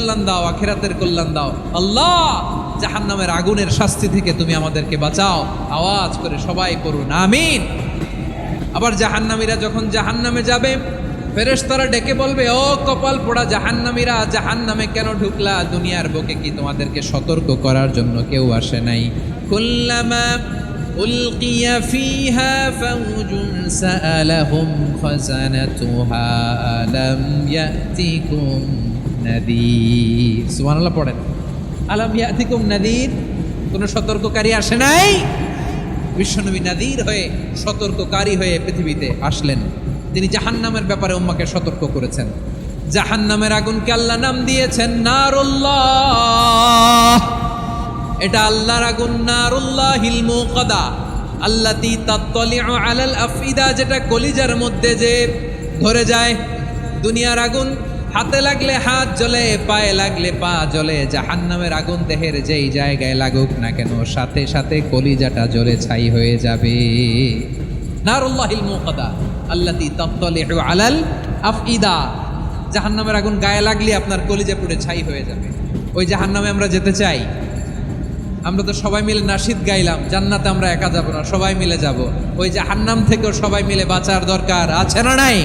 কল্যাণ দাও, আখিরাতের কল্যাণ দাও। আল্লাহ, জাহান্নামের আগুনের শাস্তি থেকে তুমি আমাদেরকে বাঁচাও। আওয়াজ করে সবাই করুন আমিন। আবার জাহান্নামীরা যখন জাহান্নামে যাবে, ফেরেশতারা ডেকে বলবে, ও কপাল পোড়া জাহান্নামীরা, জাহান্নামে কেন ঢুকলা? দুনিয়ার বুকে কি তোমাদেরকে সতর্ক করার জন্য কেউ আসে নাই? কুল্লামা উলকিয়া ফিহা ফাউজুন সাআলাহুম খাযানাতুহা আলাম ইয়াতিকুম নাযীর। সুবহানাল্লাহ পড়েন। আলাম ইয়াতিকুম নাযীর, কোন সতর্ককারী আসে নাই? বিশ্বনবী নাযীর হয়ে, সতর্ককারী হয়ে পৃথিবীতে আসলেন। তিনি জাহান্নামের ব্যাপারে উম্মাকে সতর্ক করেছেন। জাহান্নামের আগুনকে আল্লাহ নাম দিয়েছেন নারুল্লাহ। এটা আল্লাহর আগুন, নারুল্লাহিল মুকাদা আল্লাতী তাত্তালিউ আলাল আফইদা, যেটা কলিজার মধ্যে যে ধরে যায়। দুনিয়ার আগুন হাতে লাগলে হাত জ্বলে, পায়ে লাগলে পা জ্বলে। জাহান্নামের আগুন দেহের যেই জায়গায় লাগুক না কেন, সাথে সাথে কলিজাটা জ্বলে ছাই হয়ে যাবে। নারুল্লাহিল মুকাদা আল্লাতী তাত্তালিউ আলাল আফইদা, জাহান্নামের আগুন গায়ে লাগলে আপনার কলিজা পুড়ে ছাই হয়ে যাবে। ওই জাহান্নামে আমরা যেতে চাই? আমরা তো সবাই মিলে নাশিদ গাইলাম, জান্নাতে আমরা একা যাব না, সবাই মিলে যাব। ওই জাহান্নাম থেকেও সবাই মিলে বাঁচার দরকার আছে না নাই?